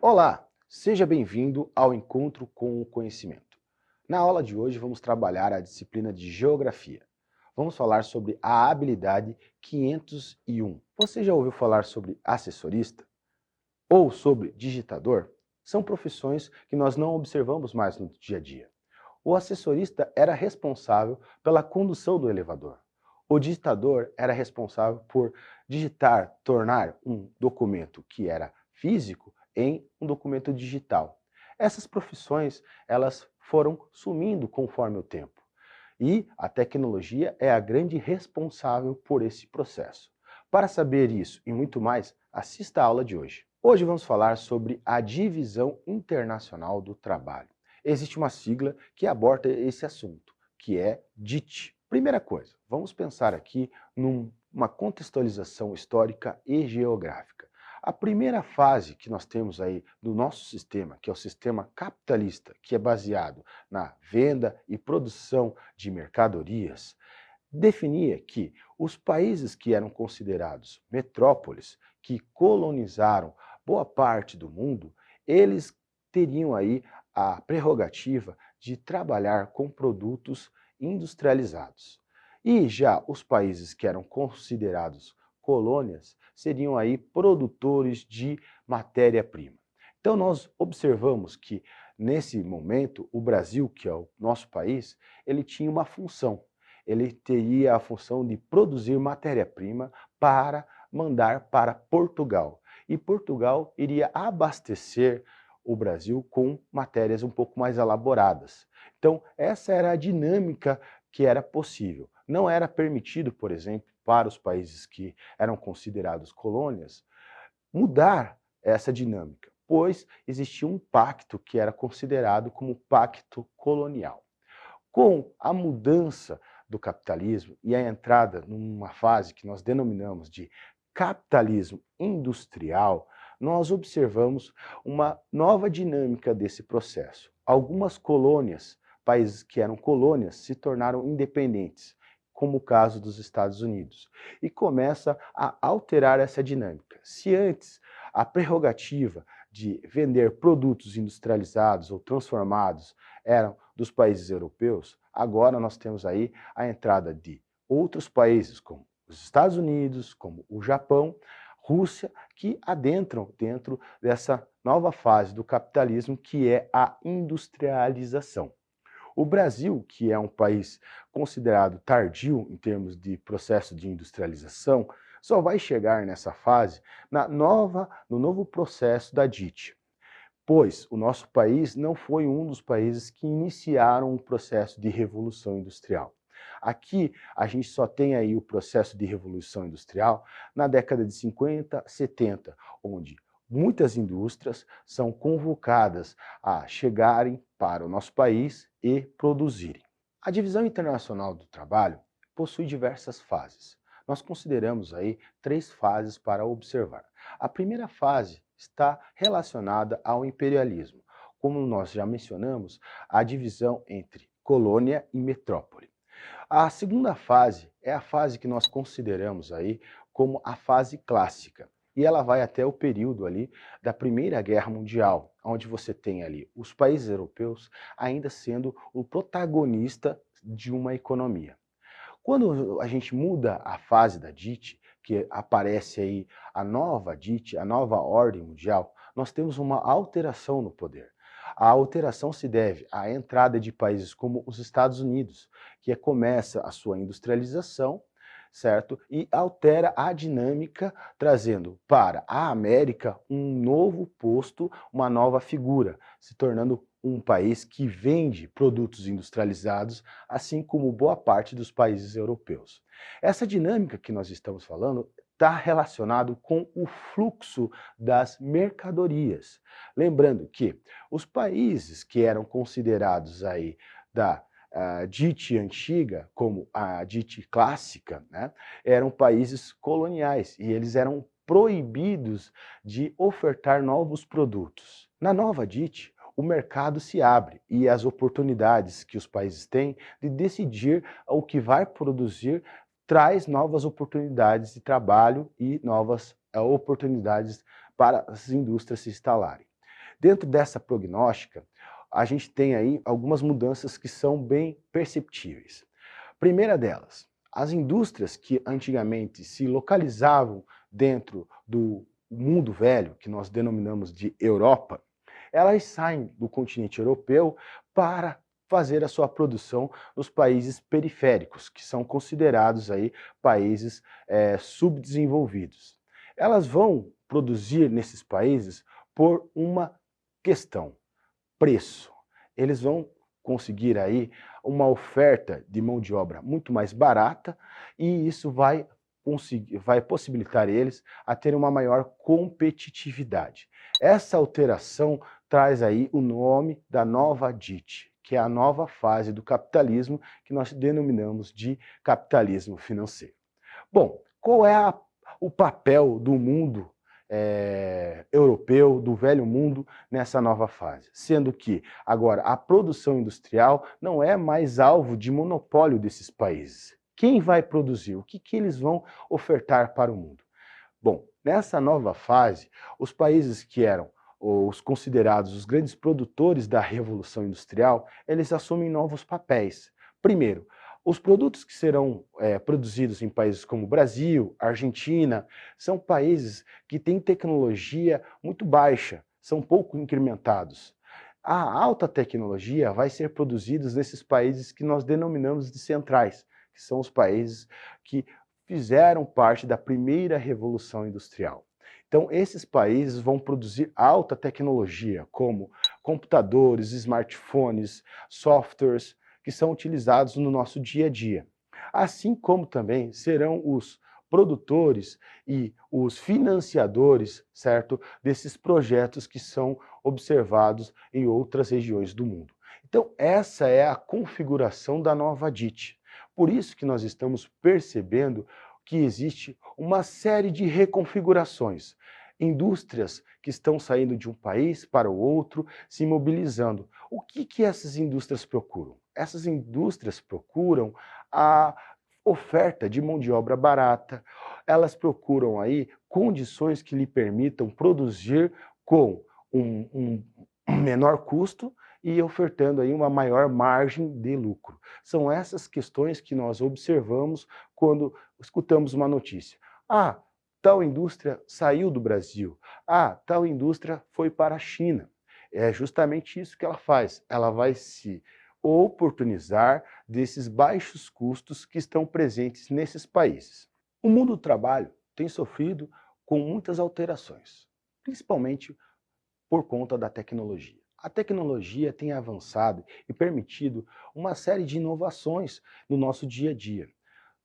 Olá, seja bem-vindo ao Encontro com o Conhecimento. Na aula de hoje vamos trabalhar a disciplina de Geografia. Vamos falar sobre a habilidade 501. Você já ouviu falar sobre assessorista ou sobre digitador? São profissões que nós não observamos mais no dia a dia. O assessorista era responsável pela condução do elevador. O digitador era responsável por digitar, tornar um documento que era físico em um documento digital. Essas profissões, elas foram sumindo conforme o tempo. E a tecnologia é a grande responsável por esse processo. Para saber isso e muito mais, assista a aula de hoje. Hoje vamos falar sobre a Divisão Internacional do Trabalho. Existe uma sigla que aborda esse assunto, que é DIT. Primeira coisa, vamos pensar aqui numa contextualização histórica e geográfica. A primeira fase que nós temos aí do nosso sistema, que é o sistema capitalista, que é baseado na venda e produção de mercadorias, definia que os países que eram considerados metrópoles, que colonizaram boa parte do mundo, eles teriam aí a prerrogativa de trabalhar com produtos industrializados. E já os países que eram considerados colônias seriam aí produtores de matéria-prima. Então nós observamos que nesse momento o Brasil, que é o nosso país, ele tinha uma função. Ele teria a função de produzir matéria-prima para mandar para Portugal. E Portugal iria abastecer o Brasil com matérias um pouco mais elaboradas. Então, essa era a dinâmica que era possível. Não era permitido, por exemplo, para os países que eram considerados colônias, mudar essa dinâmica, pois existia um pacto que era considerado como pacto colonial. Com a mudança do capitalismo e a entrada numa fase que nós denominamos de capitalismo industrial, nós observamos uma nova dinâmica desse processo. Algumas colônias, países que eram colônias, se tornaram independentes, como o caso dos Estados Unidos, e começa a alterar essa dinâmica. Se antes a prerrogativa de vender produtos industrializados ou transformados eram dos países europeus, agora nós temos aí a entrada de outros países, como os Estados Unidos, como o Japão, Rússia, que adentram dentro dessa nova fase do capitalismo, que é a industrialização. O Brasil, que é um país considerado tardio em termos de processo de industrialização, só vai chegar nessa fase no novo processo da DIT, pois o nosso país não foi um dos países que iniciaram o processo de revolução industrial. Aqui a gente só tem aí o processo de revolução industrial na década de 50, 70, onde muitas indústrias são convocadas a chegarem para o nosso país e produzirem. A Divisão Internacional do Trabalho possui diversas fases. Nós consideramos aí 3 fases para observar. A primeira fase está relacionada ao imperialismo. Como nós já mencionamos, a divisão entre colônia e metrópole. A segunda fase é a fase que nós consideramos aí como a fase clássica. E ela vai até o período ali da Primeira Guerra Mundial, onde você tem ali os países europeus ainda sendo o protagonista de uma economia. Quando a gente muda a fase da DIT, que aparece aí a nova DIT, a nova ordem mundial, nós temos uma alteração no poder. A alteração se deve à entrada de países como os Estados Unidos, que começa a sua industrialização, certo? E altera a dinâmica, trazendo para a América um novo posto, uma nova figura, se tornando um país que vende produtos industrializados, assim como boa parte dos países europeus. Essa dinâmica que nós estamos falando está relacionado com o fluxo das mercadorias. Lembrando que os países que eram considerados aí da DIT antiga, como a DIT clássica, né, eram países coloniais e eles eram proibidos de ofertar novos produtos. Na nova DIT, o mercado se abre e as oportunidades que os países têm de decidir o que vai produzir traz novas oportunidades de trabalho e novas oportunidades para as indústrias se instalarem. Dentro dessa prognóstica, a gente tem aí algumas mudanças que são bem perceptíveis. Primeira delas, as indústrias que antigamente se localizavam dentro do mundo velho, que nós denominamos de Europa, elas saem do continente europeu para fazer a sua produção nos países periféricos, que são considerados aí países subdesenvolvidos. Elas vão produzir nesses países por uma questão: preço. Eles vão conseguir aí uma oferta de mão de obra muito mais barata e isso vai possibilitar eles a ter uma maior competitividade. Essa alteração traz aí o nome da nova DIT, que é a nova fase do capitalismo que nós denominamos de capitalismo financeiro. Bom, qual é o papel do mundo europeu, do velho mundo, nessa nova fase? Sendo que agora a produção industrial não é mais alvo de monopólio desses países. Quem vai produzir? O que eles vão ofertar para o mundo? Bom, nessa nova fase, os países que eram os considerados os grandes produtores da Revolução Industrial, eles assumem novos papéis. Primeiro, os produtos que serão produzidos em países como Brasil, Argentina, são países que têm tecnologia muito baixa, são pouco incrementados. A alta tecnologia vai ser produzida nesses países que nós denominamos de centrais, que são os países que fizeram parte da primeira Revolução Industrial. Então, esses países vão produzir alta tecnologia, como computadores, smartphones, softwares, que são utilizados no nosso dia a dia. Assim como também serão os produtores e os financiadores, certo, desses projetos que são observados em outras regiões do mundo. Então, essa é a configuração da nova DIT. Por isso que nós estamos percebendo que existe uma série de reconfigurações. Indústrias que estão saindo de um país para o outro, se mobilizando. O que essas indústrias procuram? Essas indústrias procuram a oferta de mão de obra barata, elas procuram aí condições que lhe permitam produzir com um menor custo e ofertando aí uma maior margem de lucro. São essas questões que nós observamos quando escutamos uma notícia. Ah, tal indústria saiu do Brasil. Ah, tal indústria foi para a China. É justamente isso que ela faz. Ela vai se oportunizar desses baixos custos que estão presentes nesses países. O mundo do trabalho tem sofrido com muitas alterações, principalmente por conta da tecnologia. A tecnologia tem avançado e permitido uma série de inovações no nosso dia a dia.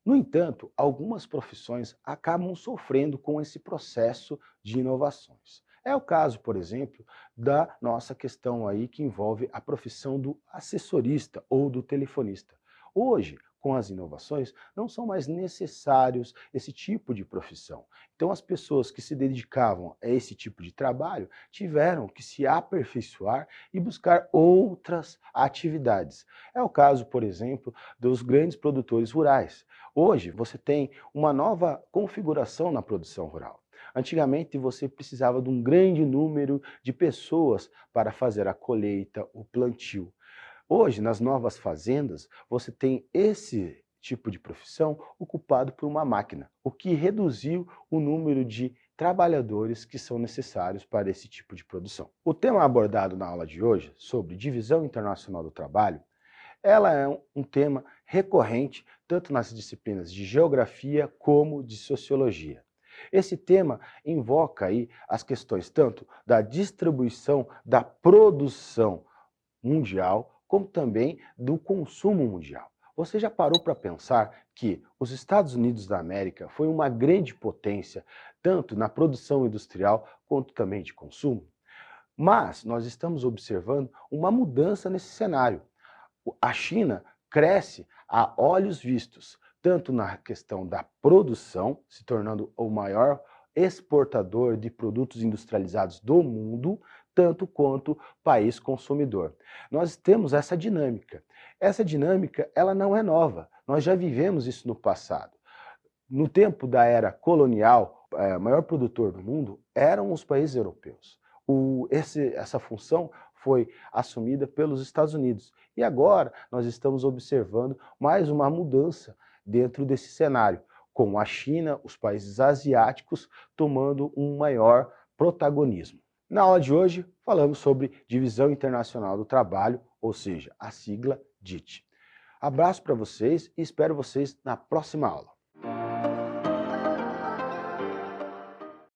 No entanto, algumas profissões acabam sofrendo com esse processo de inovações. É o caso, por exemplo, da nossa questão aí que envolve a profissão do assessorista ou do telefonista. Hoje, com as inovações, não são mais necessários esse tipo de profissão. Então, as pessoas que se dedicavam a esse tipo de trabalho tiveram que se aperfeiçoar e buscar outras atividades. É o caso, por exemplo, dos grandes produtores rurais. Hoje, você tem uma nova configuração na produção rural. Antigamente, você precisava de um grande número de pessoas para fazer a colheita, o plantio. Hoje, nas novas fazendas, você tem esse tipo de profissão ocupado por uma máquina, o que reduziu o número de trabalhadores que são necessários para esse tipo de produção. O tema abordado na aula de hoje, sobre divisão internacional do trabalho, ela é um tema recorrente tanto nas disciplinas de geografia como de sociologia. Esse tema invoca aí as questões tanto da distribuição da produção mundial, como também do consumo mundial. Você já parou para pensar que os Estados Unidos da América foi uma grande potência, tanto na produção industrial quanto também de consumo? Mas nós estamos observando uma mudança nesse cenário. A China cresce a olhos vistos, tanto na questão da produção, se tornando o maior exportador de produtos industrializados do mundo, tanto quanto país consumidor. Nós temos essa dinâmica. Essa dinâmica, ela não é nova. Nós já vivemos isso no passado. No tempo da era colonial, o maior produtor do mundo eram os países europeus. Essa função foi assumida pelos Estados Unidos. E agora nós estamos observando mais uma mudança dentro desse cenário, com a China, os países asiáticos tomando um maior protagonismo. Na aula de hoje, falamos sobre Divisão Internacional do Trabalho, ou seja, a sigla DIT. Abraço para vocês e espero vocês na próxima aula.